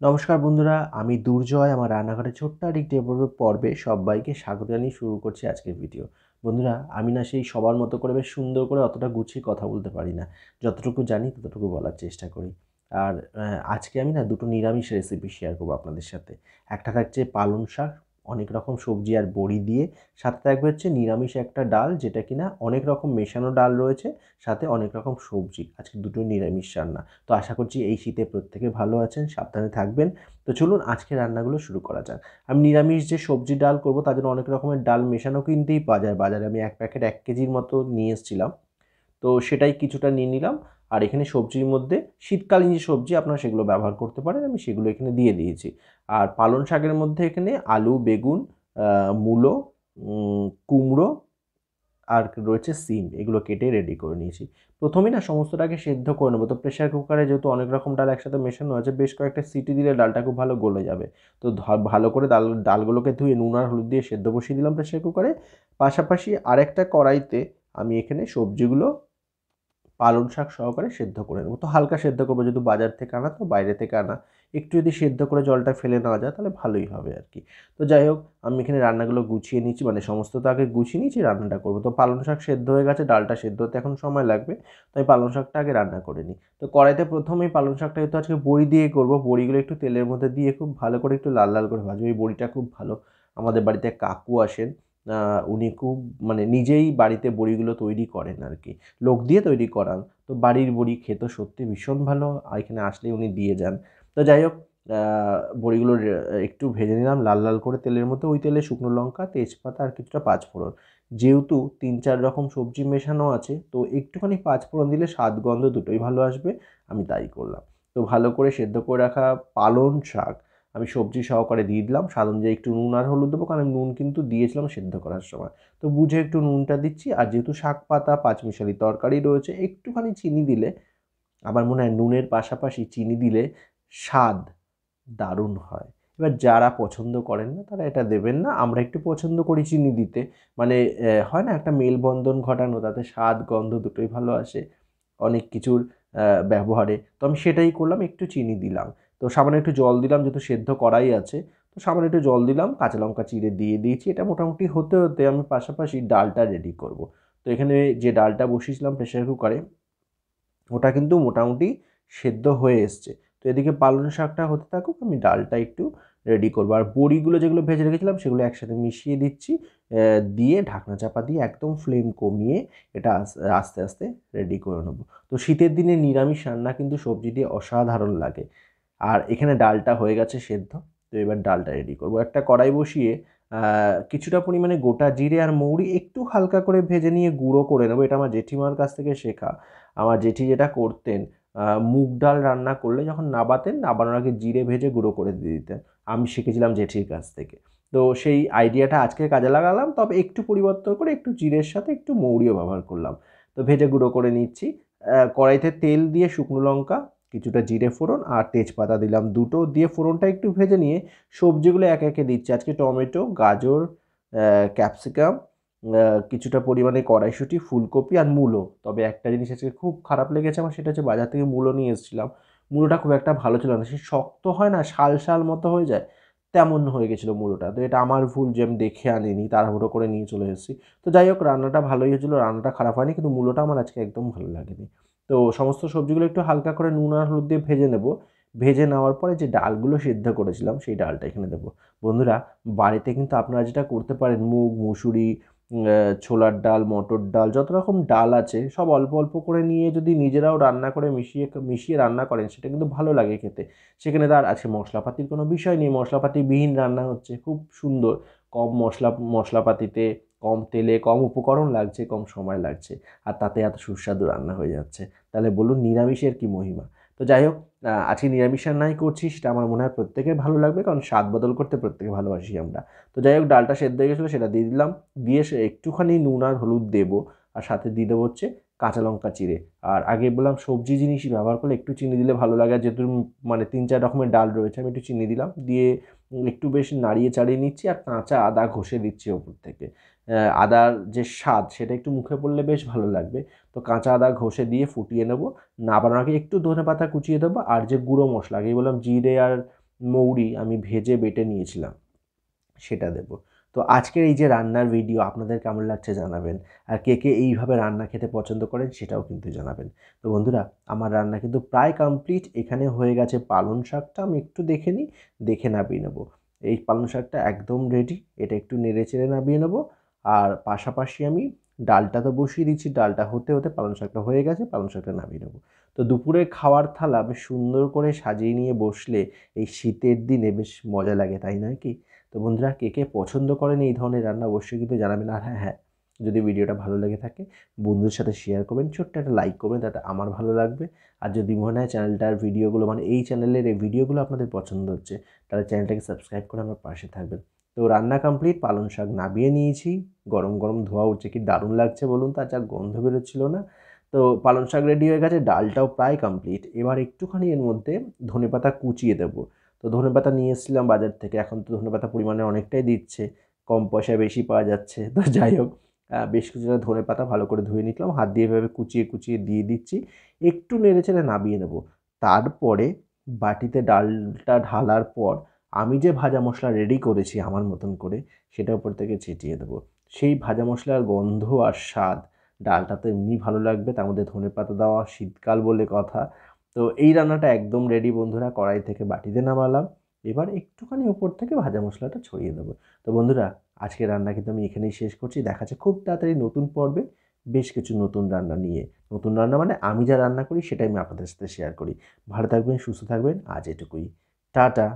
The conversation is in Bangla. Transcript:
নমস্কার বন্ধুরা, আমি দুর্জয়। আমার রান্নাঘরে ছোট্ট আরেকটি পর্বে সবাইকে স্বাগত জানিয়ে শুরু করছি আজকের ভিডিও। বন্ধুরা, আমি না সেই সবার মতো করে বেশ সুন্দর করে অতটা গুছিয়ে কথা বলতে পারি না। যতটুকু জানি ততটুকু বলার চেষ্টা করি। আর আজকে আমি না দুটো নিরামিষ রেসিপি শেয়ার করবো আপনাদের সাথে। একটা থাকছে পালং শাক, অনেক রকম সবজি আর বড়ি দিয়ে। সাথে থাকবে হচ্ছে নিরামিষ একটা ডাল, যেটা কিনা অনেক রকম মেশানো ডাল রয়েছে, সাথে অনেক রকম সবজি। আজকে দুটো নিরামিষ রান্না। তো আশা করছি এই শীতে প্রত্যেকে ভালো আছেন, সাবধানে থাকবেন। তো চলুন আজকে রান্নাগুলো শুরু করা যাক। আমি নিরামিষ যে সবজি ডাল করব তার জন্য অনেক রকমের ডাল মেশানো কিনতেই পাওয়া যায় বাজারে। আমি এক প্যাকেট 1 কেজির মতো নিয়ে এসেছিলাম। তো সেটাই কিছুটা নিয়ে নিলাম। আর এখানে সবজির মধ্যে শীতকালীন যে সবজি আপনারা সেগুলো ব্যবহার করতে পারেন, আমি সেগুলো এখানে দিয়ে দিয়েছি। আর পালং শাকের মধ্যে এখানে আলু, বেগুন, মূলো, কুমড়ো আর রয়েছে সিম, এগুলো কেটে রেডি করে নিয়েছি। প্রথমেই না সমস্তটাকে সেদ্ধ করে নেবো। তো প্রেশার কুকারে যেহেতু অনেক রকম ডাল একসাথে মেশানো আছে, বেশ কয়েকটা সিটি দিলে ডালটা খুব ভালো গলে যাবে। তো ভালো করে ডালগুলোকে ধুয়ে নুন আর হলুদ দিয়ে সেদ্ধ বসিয়ে দিলাম প্রেশার কুকারে। পাশাপাশি আরেকটা কড়াইতে আমি এখানে সবজিগুলো পালং শাক সহকারে সেদ্ধ করে নেবো। তো হালকা সেদ্ধ করবো, যেহেতু বাজার থেকে আনা তো বাইরে থেকে আনা। একটু যদি সেদ্ধ করে জলটা ফেলে নেওয়া যায় তাহলে ভালোই হবে আর কি। তো যাই হোক, আমি এখানে রান্নাগুলো গুছিয়ে নিচ্ছি, মানে সমস্ত তো আগে গুছিয়ে নিচ্ছি, রান্নাটা করবো। তো পালং শাক সেদ্ধ হয়ে গেছে, ডালটা সেদ্ধ হতে এখন সময় লাগবে। তো আমি পালং শাকটা আগে রান্না করে নিই। তো কড়াইতে প্রথমেই পালং শাকটা যেহেতু আজকে বড়ি দিয়ে করবো, বড়িগুলো একটু তেলের মধ্যে দিয়ে খুব ভালো করে একটু লাল লাল করে ভাজবো। এই বড়িটা খুব ভালো, আমাদের বাড়িতে কাকু আসেন, উনি খুব মানে নিজেই বাড়িতে বড়িগুলো তৈরি করেন আর কি, লোক দিয়ে তৈরি করান। তো বাড়ির বড়ি খেতে সত্যি ভীষণ ভালো, আর এখানে আসলেই উনি দিয়ে যান। তো যাই হোক, বড়িগুলো একটু ভেজে নিলাম লাল লাল করে তেলের মধ্যে। ওই তেলে শুকনো লঙ্কা, তেজপাতা আর কিছুটা পাঁচফোড়ন। যেহেতু 3-4 রকম সবজি মেশানো আছে, তো একটুখানি পাঁচফোড়ন দিলে স্বাদ গন্ধ দুটোই ভালো আসবে। আমি তাই করলাম। তো ভালো করে সেদ্ধ করে রাখা পালং শাক আমি সবজি সহকারে দিয়ে দিলাম। স্বাদ অনুযায়ী একটু নুন আর হলুদ দেবো, কারণ আমি নুন কিন্তু দিয়েছিলাম সেদ্ধ করার সময়। তো বুঝে একটু নুনটা দিচ্ছি। আর যেহেতু শাক পাতা পাঁচমিশালি তরকারি রয়েছে, একটুখানি চিনি দিলে, আমার মনে হয় নুনের পাশাপাশি চিনি দিলে স্বাদ দারুণ হয়। এবার যারা পছন্দ করেন না তারা এটা দেবেন না, আমরা একটু পছন্দ করি চিনি দিতে। মানে হয় না একটা মেলবন্ধন ঘটানো, তাতে স্বাদ গন্ধ দুটোই ভালো আসে অনেক কিছুর ব্যবহারে। তো আমি সেটাই করলাম, একটু চিনি দিলাম। তো সামান্য একটু জল দিলাম, যেহেতু সেদ্ধ করাই আছে। তো সামান্য একটু জল দিলাম, কাঁচা লঙ্কা চিড়ে দিয়ে দিয়েছি। এটা মোটামুটি হতে হতে আমি পাশাপাশি ডালটা রেডি করব। তো এখানে যে ডালটা বসিয়েছিলাম প্রেশার কুকারে, ওটা কিন্তু মোটামুটি সেদ্ধ হয়ে এসছে। তো এদিকে পালং শাকটা হতে থাকুক, আমি ডালটা একটু রেডি করবো। আর বড়িগুলো যেগুলো ভেজে রেখেছিলাম সেগুলো একসাথে মিশিয়ে দিচ্ছি। দিয়ে ঢাকনা চাপা দিয়ে একদম ফ্লেম কমিয়ে এটা আস্তে আস্তে রেডি করে নেবো। তো শীতের দিনে নিরামিষ রান্না কিন্তু সবজি দিয়ে অসাধারণ লাগে। আর এখানে ডালটা হয়ে গেছে সেদ্ধ। তো এবার ডালটা রেডি করব। একটা কড়াই বসিয়ে কিছুটা পরিমাণে গোটা জিরে আর মৌরি একটু হালকা করে ভেজে নিয়ে গুঁড়ো করে নেবো। এটা আমার জেঠিমার কাছ থেকে শেখা। আমার জেঠি যেটা করতেন, মুগ ডাল রান্না করলে যখন নাবাতেন, নাবানোর আগে জিরে ভেজে গুঁড়ো করে দিয়ে দিতেন। আমি শিখেছিলাম জেঠির কাছ থেকে। তো সেই আইডিয়াটা আজকে কাজে লাগালাম, তবে একটু পরিবর্তন করে একটু জিরের সাথে একটু মৌরিও ব্যবহার করলাম। তো ভেজে গুঁড়ো করে নিচ্ছি। কড়াইতে তেল দিয়ে শুকনো লঙ্কা, কিছুটা জিরে ফোড়ন আর তেজপাতা দিলাম দুটো, দিয়ে ফোড়নটা একটু ভেজে নিয়ে সবজিগুলো একে একে দিচ্ছি। আজকে টমেটো, গাজর, ক্যাপসিকাম, কিছুটা পরিমাণে কড়াইশুঁটি, ফুলকপি আর মূলো। তবে একটা জিনিস আজকে খুব খারাপ লেগেছে আমার, সেটা হচ্ছে বাজার থেকে মূলো নিয়ে এসেছিলাম, মূলোটা খুব একটা ভালো ছিল না। সে শক্ত হয় না, শাল শাল মতো হয়ে যায়, তেমন হয়ে গেছিলো মূলোটা। তো এটা আমার ভুল যে আমি দেখে আনিনি, তাড়াহুড়ো করে নিয়ে চলে এসেছি। তো যাই হোক, রান্নাটা ভালোই হয়েছিলো, রান্নাটা খারাপ হয়নি, কিন্তু মূলোটা আমার আজকে একদম ভালো লাগেনি। তো সমস্ত সবজিগুলো একটু হালকা করে নুন আর হলুদ দিয়ে ভেজে নেব। ভেজে নেওয়ার পরে যে ডালগুলো সিদ্ধ করেছিলাম সেই ডালটা এখানে দেবো। বন্ধুরা, বাড়িতে কিন্তু আপনারা যেটা করতে পারেন, মুগ, মুসুরি, ছোলার ডাল, মটর ডাল, যত রকম ডাল আছে সব অল্প অল্প করে নিয়ে যদি নিজেরাও রান্না করে মিশিয়ে মিশিয়ে রান্না করেন, সেটা কিন্তু ভালো লাগে খেতে। সেখানে তার আছে মশলাপাতির কোনো বিষয় নেই, মশলাপাতিবিহীন রান্না হচ্ছে, খুব সুন্দর। কম মশলাপাতিতে, কম তেলে, কম উপকরণ লাগছে, কম সময় লাগছে, আর তাতে এত সুস্বাদু রান্না হয়ে যাচ্ছে। তাহলে বলুন নিরামিষের কি মহিমা। তো যাই হোক, আজকে নিরামিষ রান্নাই করছি, সেটা আমার মনে হয় প্রত্যেকের ভালো লাগবে, কারণ স্বাদ বদল করতে প্রত্যেকে ভালোবাসি আমরা। তো যাই হোক, ডালটা সেদ্ধ হয়ে গেছিলো, সেটা দিয়ে দিলাম। দিয়ে সে একটুখানি নুন আর হলুদ দেবো, আর সাথে দিয়ে দেবো হচ্ছে কাঁচা লঙ্কা চিড়ে। আর আগে বললাম সবজি জিনিসই ব্যবহার করলে একটু চিনি দিলে ভালো লাগে, আর যেহেতু মানে 3-4 রকমের ডাল রয়েছে, আমি একটু চিনি দিলাম। দিয়ে একটু বেশ নাড়িয়ে চাড়িয়ে নিচ্ছি, আর কাঁচা আদা ঘষে দিচ্ছি ওপর থেকে। আদার যে স্বাদ সেটা একটু মুখে পড়লে বেশ ভালো লাগবে। তো কাঁচা আদা ঘষে দিয়ে ফুটিয়ে নেবো। নাবানোর আগে একটু ধনেপাতা কুচিয়ে দেবো। আর যে গুঁড়ো মশলা, আগেই বললাম জিরে আর মৌরি আমি ভেজে বেটে নিয়েছিলাম, সেটা দেব। তো আজকের এই যে রান্নার ভিডিও আপনাদের কেমন লাগছে জানাবেন, আর কে কে এইভাবে রান্না খেতে পছন্দ করেন সেটাও কিন্তু জানাবেন। তো বন্ধুরা, আমার রান্না কিন্তু প্রায় কমপ্লিট। এখানে হয়ে গেছে পালং শাকটা, আমি একটু দেখে নিই, দেখে নামিয়ে নেবো। এই পালং শাকটা একদম রেডি, এটা একটু নেড়ে চেড়ে নামিয়ে নেবো। আর পাশাপাশি আমি ডালটা তো বসিয়ে দিচ্ছি, ডালটা হতে হতে পালং শাকটা হয়ে গেছে, পালং শাকটা নামিয়ে নেবো। তো দুপুরে খাওয়ার থালা বেশ সুন্দর করে সাজিয়ে নিয়ে বসলে এই শীতের দিনে বেশ মজা লাগে, তাই নয় কি? তো বন্ধুরা, কে কে পছন্দ করেন এই ধরনের রান্না অবশ্যই কিন্তু জানাবেন। আর হ্যাঁ হ্যাঁ, যদি ভিডিওটা ভালো লেগে থাকে বন্ধুদের সাথে শেয়ার করবেন, ছোট্ট একটা লাইক করবেন, তাতে আমার ভালো লাগবে। আর যদি মনে হয় চ্যানেলটার ভিডিওগুলো মানে এই চ্যানেলের এই ভিডিওগুলো আপনাদের পছন্দ হচ্ছে, তাহলে চ্যানেলটাকে সাবস্ক্রাইব করে আমার পাশে থাকবেন। তো রান্না কমপ্লিট, পালং শাক নামিয়ে নিয়েছি, গরম গরম ধোয়া উঠছে, কি দারুণ লাগছে বলুন, তার যা গন্ধ বেরোচ্ছিল না। তো পালং শাক রেডি হয়ে গেছে, ডালটাও প্রায় কমপ্লিট। এবার একটুখানি এর মধ্যে ধনেপাতা কুচিয়ে দেবো। তো ধনেপাতা নিয়ে এসেছিলাম বাজার থেকে, এখন তো ধনেপাতা পরিমাণে অনেকটাই দিচ্ছে, কম পয়সায় বেশি পাওয়া যাচ্ছে। তো যাই হোক, বেশ কিছুটা ধনেপাতা ভালো করে ধুয়ে নিলাম, হাত দিয়ে এভাবে কুচিয়ে কুচিয়ে দিয়ে দিচ্ছি, একটু নেড়েচেড়ে নামিয়ে নেব। তারপরে বাটিতে ডালটা ঢালার পর আমি যে ভাজা মশলা রেডি করেছি আমার মতন করে, সেটা উপর থেকে ছিটিয়ে দেবো। সেই ভাজা মশলার গন্ধ আর স্বাদ, ডালটা তো এমনি ভালো লাগবে, তার মধ্যে ধনেপাতা দেওয়া, শীতকাল বলে কথা। তো এই রান্নাটা একদম রেডি বন্ধুরা, কড়াই থেকে বাটিতে নামালাম। এবার একটুখানি উপর থেকে ভাজা মশলাটা ছড়িয়ে দেবো। তো বন্ধুরা, আজকের রান্না কিন্তু আমি এখানেই শেষ করছি। দেখা যাচ্ছে খুব তাড়াতাড়ি নতুন পর্বে বেশ কিছু নতুন রান্না নিয়ে। নতুন রান্না মানে আমি যা রান্না করি সেটাই আমি আপনাদের সাথে শেয়ার করি। ভালো থাকবেন, সুস্থ থাকবেন, আজ এটুকুই। টাটা।